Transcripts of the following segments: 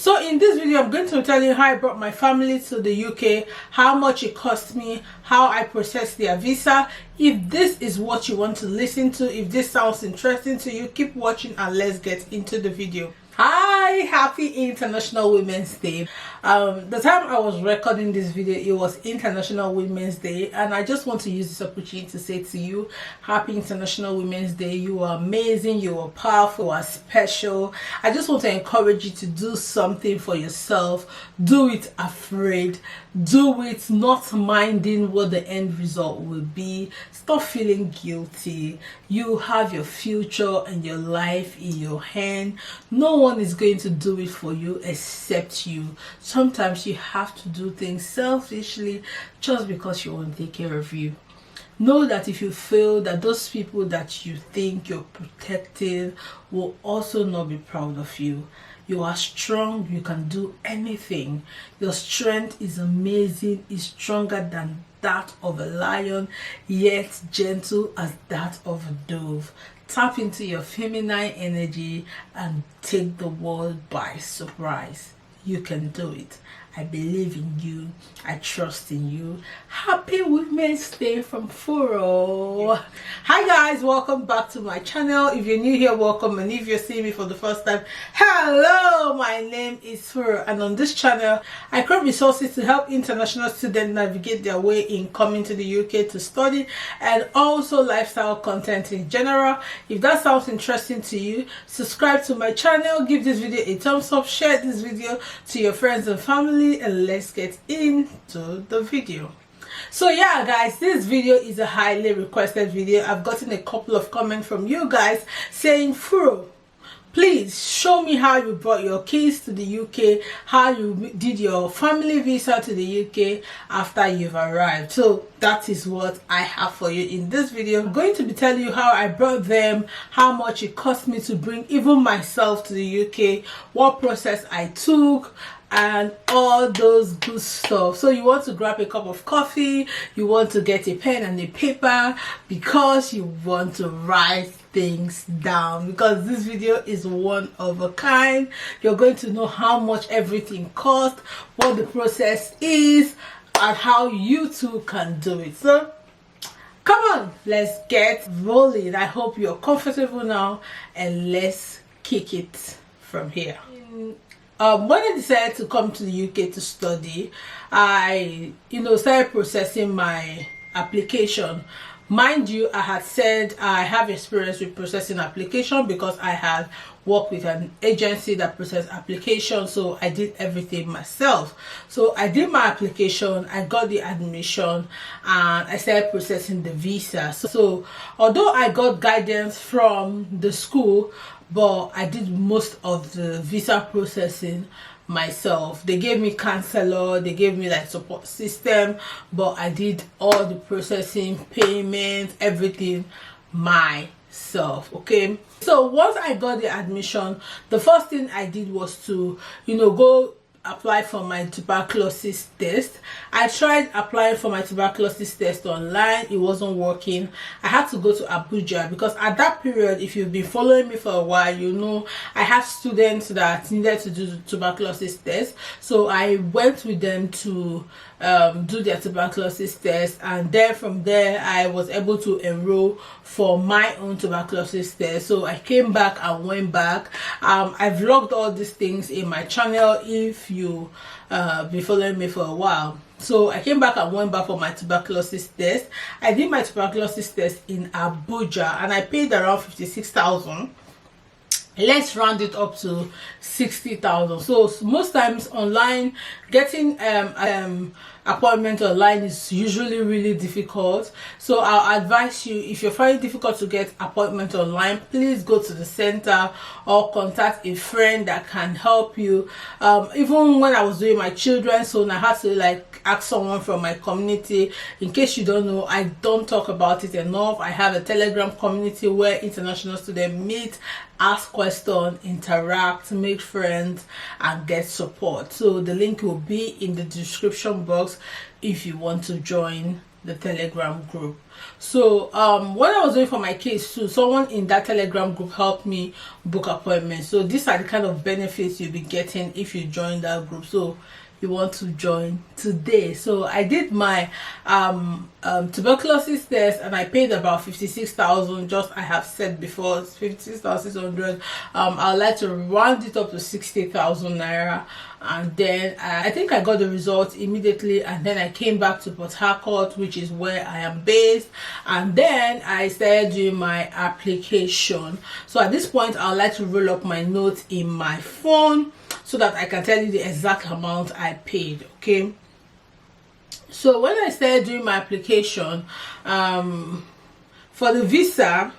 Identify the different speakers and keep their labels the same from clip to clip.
Speaker 1: So in this video, I'm going to tell you how I brought my family to the UK, how much it cost me, how I processed their visa. If this is what you want to listen to, if this sounds interesting to you, keep watching and let's get into the video. Hi, happy International Women's Day. The time I was recording this video, it was International Women's Day, and I just want to use this opportunity to say to you, happy International Women's Day. You are amazing, you are powerful, you are special. I just want to encourage you to do something for yourself. Do it afraid, do it not minding what the end result will be. Stop feeling guilty. You have your future and your life in your hand. No one is going to do it for you except you. Sometimes you have to do things selfishly just because you want to take care of you. Know that if you fail, that those people that you think you're protecting will also not be proud of you. You are strong, you can do anything. Your strength is amazing, is stronger than that of a lion, yet gentle as that of a dove. Tap into your feminine energy and take the world by surprise. You can do it. I believe in you. I trust in you. Happy Women's Day from Furo. Hi guys, welcome back to my channel. If you're new here, welcome, and if you're seeing me for the first time, hello, my name is Furo, and on this channel I create resources to help international students navigate their way in coming to the UK to study, and also lifestyle content in general. If that sounds interesting to you, subscribe to my channel, give this video a thumbs up, share this video to your friends and family, and let's get into the video. So yeah guys, this video is a highly requested video. I've gotten a couple of comments from you guys saying, Furo, please show me how you brought your kids to the UK, how you did your family visa to the UK after you've arrived. So that is what I have for you in this video. I'm going to be telling you how I brought them, how much it cost me to bring even myself to the UK, what process I took, and all those good stuff. So you want to grab a cup of coffee, you want to get a pen and a paper because you want to write things down, because this video is one of a kind. You're going to know how much everything costs, what the process is, and how you too can do it. So come on, let's get rolling. I hope you're comfortable now, and let's kick it from here. When I decided to come to the UK to study, I started processing my application. Mind you, I had said I have experience with processing application because I had worked with an agency that processed application, so I did everything myself. So I did my application, I got the admission, and I started processing the visa. So although I got guidance from the school, but I did most of the visa processing myself. They gave me counselor, they gave me like support system, but I did all the processing, payments, everything myself. Okay, so once I got the admission, the first thing I did was to go apply for my tuberculosis test. I tried applying for my tuberculosis test online. It wasn't working. I had to go to Abuja because at that period, if you've been following me for a while, you know I have students that needed to do the tuberculosis test. So I went with them to do their tuberculosis test, and then from there I was able to enroll for my own tuberculosis test. So I came back and went back. I vlogged all these things in my channel if you been following me for a while. So I came back and went back for my tuberculosis test. I did my tuberculosis test in Abuja and I paid around 56,000. Let's round it up to 60,000. So most times online, getting appointment online is usually really difficult. So I'll advise you, if you're finding it difficult to get appointment online, please go to the center or contact a friend that can help you. Even when I was doing my children's zone, I had to like ask someone from my community. In case you don't know, I don't talk about it enough. I have a Telegram community where international students meet, ask questions, interact, make friends, and get support. So the link will be in the description box if you want to join the Telegram group. So what I was doing for my case too, someone in that Telegram group helped me book appointments. So these are the kind of benefits you'll be getting if you join that group. So you want to join today. So I did my tuberculosis test, and I paid about 56,000. Just I have said before, 56,600. I'd like to round it up to 60,000 naira, and then I think I got the results immediately, and then I came back to Port Harcourt, which is where I am based, and then I started doing my application. So at this point, I would like to roll up my notes in my phone so that I can tell you the exact amount I paid. Okay, so when I started doing my application for the visa,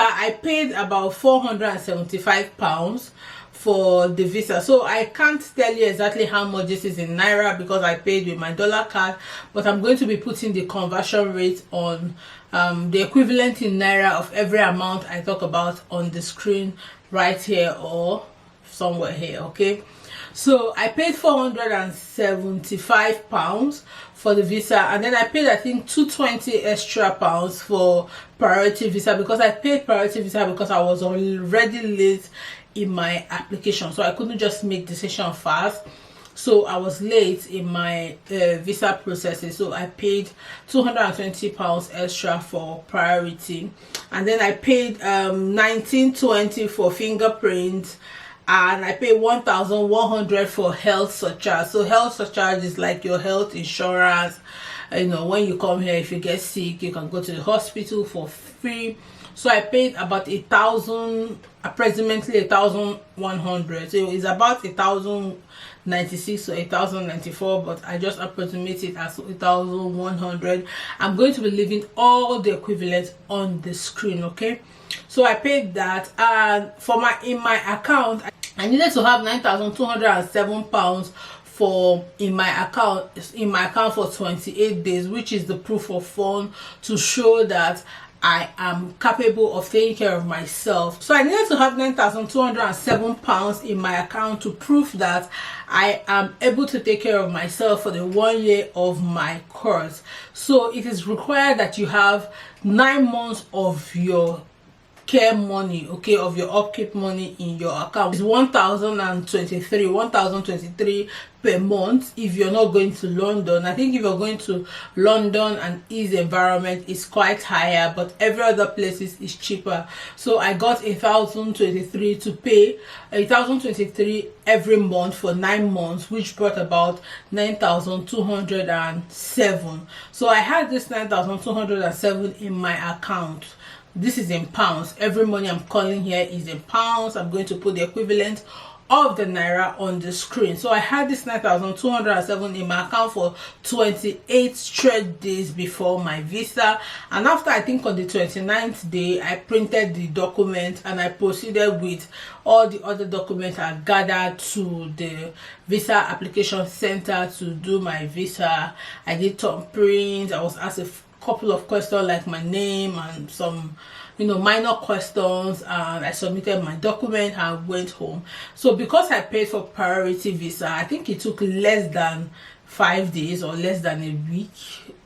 Speaker 1: I paid about £475 for the visa. So I can't tell you exactly how much this is in naira because I paid with my dollar card, but I'm going to be putting the conversion rate on the equivalent in naira of every amount I talk about on the screen right here or somewhere here. Okay, so I paid £475 for the visa, and then I paid I think £220 extra for priority visa, because I paid priority visa because I was already late in my application, so I couldn't just make decision fast. So I was late in my visa processing, so I paid £220 extra for priority, and then I paid $19.20 for fingerprints, and I paid 1,100 for health surcharge. So health surcharge is like your health insurance. You know, when you come here, if you get sick, you can go to the hospital for free. So I paid about approximately 1,100. So it's about 1,096 or 1,094, but I just approximate it as 1,100. I'm going to be leaving all the equivalents on the screen. Okay, so I paid that, and in my account I needed to have £9,207 in my account for 28 days, which is the proof of fund to show that I am capable of taking care of myself. So I needed to have £9,207 in my account to prove that I am able to take care of myself for the 1 year of my course. So it is required that you have 9 months of your care money, okay, of your upkeep money in your account. It's 1,023 per month if you're not going to London. I think if you're going to London and East environment, it's quite higher, but every other places is cheaper. So I got 1,023 to pay 1,023 every month for 9 months, which brought about 9,207. So I had this 9,207 in my account. This is in pounds. Every money I'm calling here is in pounds. I'm going to put the equivalent of the naira on the screen. So I had this 9,207 in my account for 28 straight days before my visa, and after I think on the 29th day I printed the document and I proceeded with all the other documents I gathered to the visa application center to do my visa. I did thumbprints. I was asked a couple of questions like my name and some minor questions, and I submitted my document and went home. So because I paid for priority visa, I think it took less than 5 days or less than a week,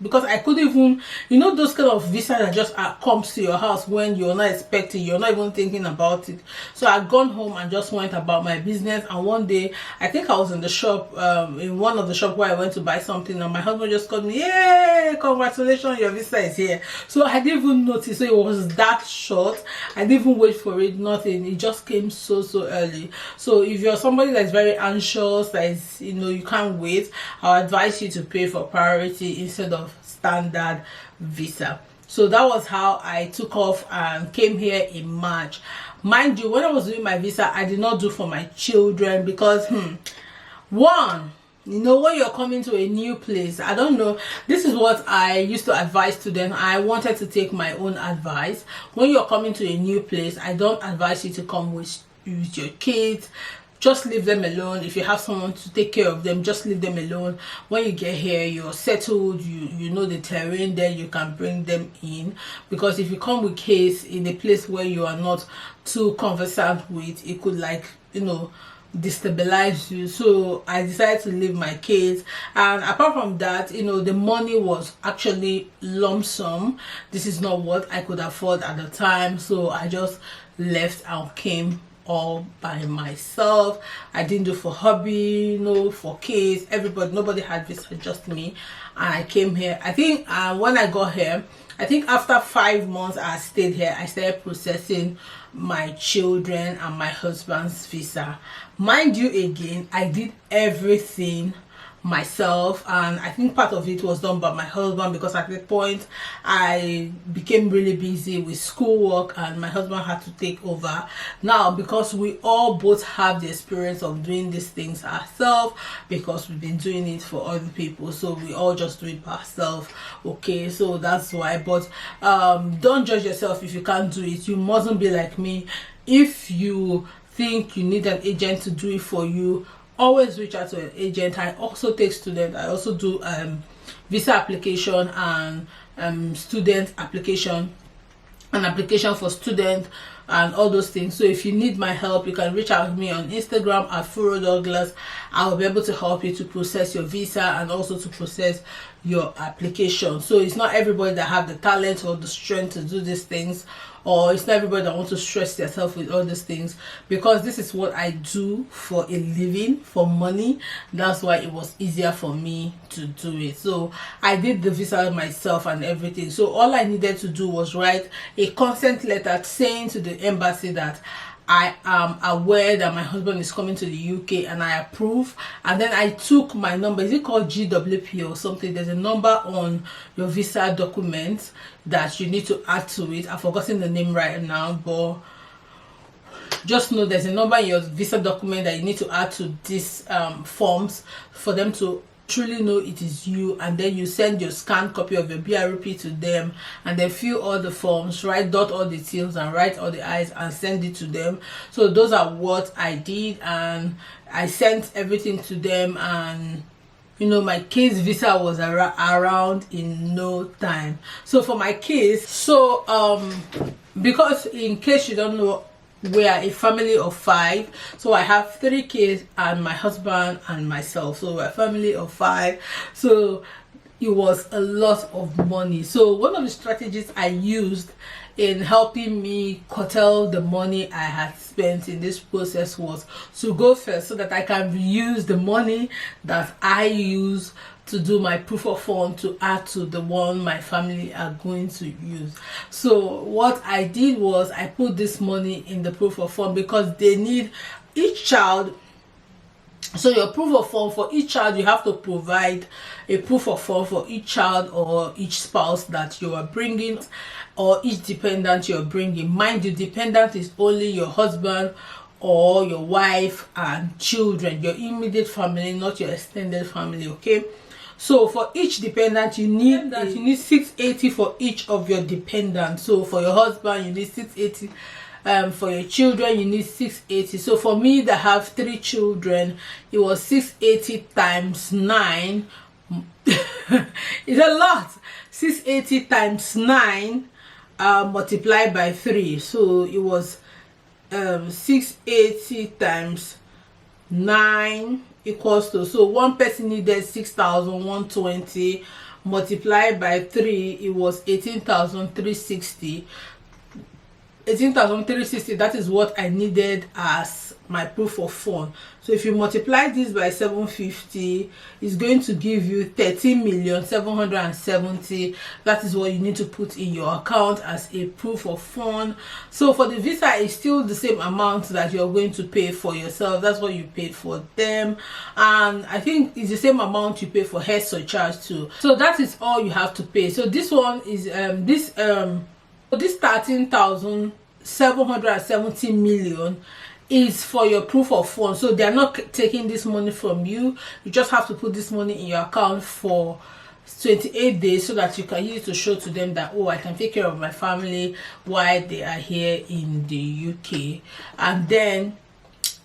Speaker 1: because I couldn't even, those kind of visa that just comes to your house when you're not expecting, you're not even thinking about it. So I'd gone home and just went about my business, and one day I think I was in the shop, in one of the shop where I went to buy something, and my husband just called me, "Yay, congratulations, your visa is here." So I didn't even notice. So it was that short. I didn't even wait for it, nothing. It just came so early. So if you're somebody that's very anxious, that is, you can't wait, I'll advise you to pay for priority instead of standard visa. So that was how I took off and came here in March. Mind you, when I was doing my visa, I did not do for my children because one, when you're coming to a new place, I don't know, this is what I used to advise to them. I wanted to take my own advice. When you're coming to a new place, I don't advise you to come with your kids. Just leave them alone. If you have someone to take care of them, just leave them alone. When you get here, you're settled, you know the terrain, then you can bring them in. Because if you come with kids in a place where you are not too conversant with, it could destabilize you. So I decided to leave my kids, and apart from that, you know, the money was actually lump sum. This is not what I could afford at the time, so I just left and came all by myself. I didn't do for hobby, no for kids, everybody, nobody had visa, just me. And I came here. I think when I got here, I think after 5 months I stayed here, I started processing my children and my husband's visa. Mind you, again, I did everything myself, and I think part of it was done by my husband, because at that point I became really busy with schoolwork and my husband had to take over. Now, because we all both have the experience of doing these things ourselves, because we've been doing it for other people, so we all just do it by ourselves. Okay, so that's why. But don't judge yourself if you can't do it. You mustn't be like me. If you think you need an agent to do it for you, always reach out to an agent. I also take students. I also do visa application and student application, an application for student, and all those things. So if you need my help, you can reach out to me on Instagram at Furo Douglas. I will be able to help you to process your visa and also to process your application. So it's not everybody that have the talent or the strength to do these things, or it's not everybody that wants to stress themselves with all these things, because this is what I do for a living, for money. That's why it was easier for me to do it. So I did the visa myself and everything. So all I needed to do was write a consent letter saying to the embassy that I am aware that my husband is coming to the UK, and I approve. And then I took my number. Is it called GWP or something? There's a number on your visa document that you need to add to it. I've forgotten the name right now, but just know there's a number in your visa document that you need to add to these forms for them to truly know it is you. And then you send your scanned copy of your BRP to them, and then fill all the forms, dot all the T's and write all the I's, and send it to them. So those are what I did, and I sent everything to them, and you know, my kids' visa was around in no time. So for my kids, so because in case you don't know, we are a family of 5, so I have 3 kids and my husband and myself, so we're a family of 5. So it was a lot of money. So one of the strategies I used in helping me curtail the money I had spent in this process was to go first, so that I can reuse the money that I use to do my proof of fund to add to the one my family are going to use. So what I did was I put this money in the proof of fund, because they need each child. So your proof of fund for each child, you have to provide a proof of fund for each child or each spouse that you are bringing, or each dependent you're bringing. Mind you, dependent is only your husband or your wife and children, your immediate family, not your extended family. Okay, so for each dependent you need 680 for each of your dependents. So for your husband you need 680, for your children you need 680. So for me that have 3 children, it was 680 times 9. It's a lot. 680 times 9 multiplied by 3, so it was 680 times 9 equals to, so one person needed 6,120, multiplied by 3, it was 18,360. 18,360, that is what I needed as my proof of fund. So if you multiply this by 750, it's going to give you 13,770,000. That is what you need to put in your account as a proof of fund. So for the visa, it's still the same amount that you're going to pay for yourself. That's what you paid for them, and I think it's the same amount you pay for head surcharge too. So that is all you have to pay. So this one is this 13,770 million is for your proof of funds. So they're not taking this money from you. You just have to put this money in your account for 28 days, so that you can use it to show to them that, oh, I can take care of my family while they are here in the UK. And then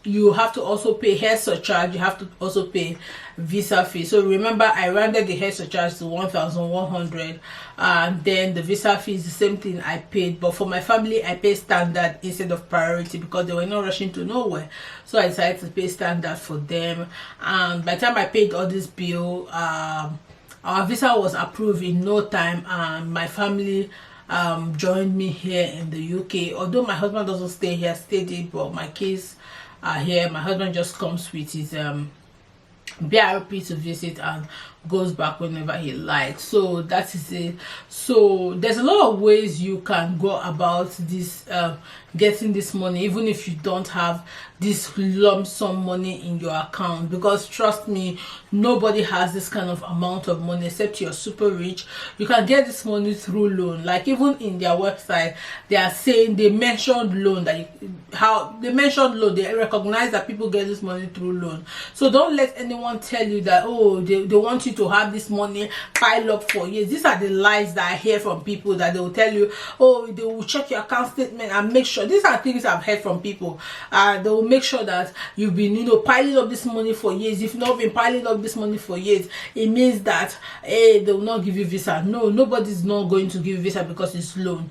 Speaker 1: you have to also pay hair surcharge, you have to also pay visa fee. So remember, I rounded the hair surcharge to 1,100, and then the visa fee is the same thing I paid, but for my family I paid standard instead of priority because they were not rushing to nowhere. So I decided to pay standard for them, and by the time I paid all this bill, our visa was approved in no time, and my family joined me here in the UK. Although my husband doesn't stay here steady, but my kids are here. My husband just comes with his BRP to visit and goes back whenever he likes. So that is it. So there's a lot of ways you can go about this, getting this money, even if you don't have this lump sum money in your account, because trust me, nobody has this kind of amount of money except you're super rich. You can get this money through loan. Like even in their website, they are saying, they mentioned loan, that they recognize that people get this money through loan. So don't let anyone tell you that, oh, they want you to have this money pile up for years. These are the lies that I hear from people, that they will tell you, oh, they will check your account statement and make sure. These are things I've heard from people. They will make sure that you've been, piling up this money for years. If you've not been piling up this money for years, it means that, hey, they will not give you visa. No, nobody's not going to give you visa because it's loan.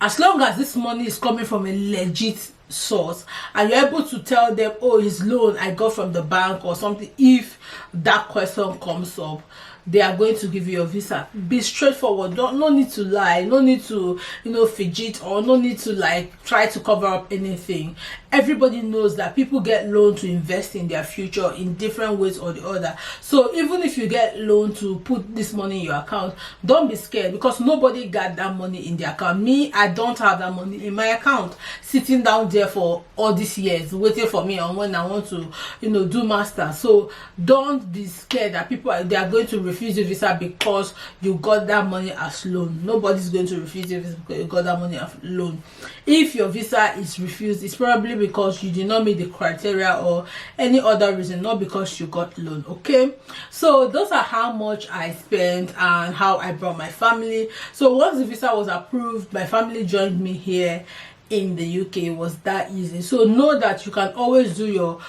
Speaker 1: As long as this money is coming from a legit source and you're able to tell them, oh, it's loan I got from the bank or something, if that question comes up, they are going to give you a visa. Be straightforward. No need to lie, no need to fidget, or no need to like try to cover up anything. Everybody knows that people get loan to invest in their future in different ways or the other. So even if you get loan to put this money in your account, don't be scared, because nobody got that money in their account. Me, I don't have that money in my account sitting down there for all these years waiting for me on when I want to do master. So don't be scared that they are going to refuse you visa because you got that money as loan. Nobody's going to refuse you visa because you got that money as loan. If your visa is refused, it's probably because you did not meet the criteria or any other reason, not because you got loan. Okay, so those are how much I spent and how I brought my family. So once the visa was approved, my family joined me here in the UK. It was that easy. So know that you can always do your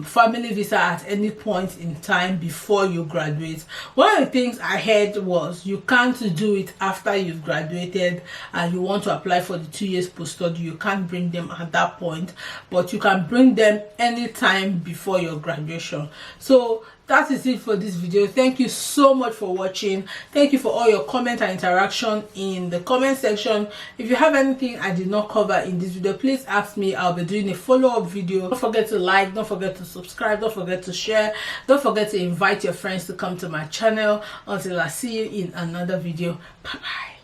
Speaker 1: family visa at any point in time before you graduate. One of the things I heard was you can't do it after you've graduated and you want to apply for the 2 years post-study. You can't bring them at that point, but you can bring them anytime before your graduation. So that is it for this video. Thank you so much for watching. Thank you for all your comment and interaction in the comment section. If you have anything I did not cover in this video, please ask me. I'll be doing a follow-up video. Don't forget to like, don't forget to subscribe, don't forget to share, don't forget to invite your friends to come to my channel. Until I see you in another video, bye bye.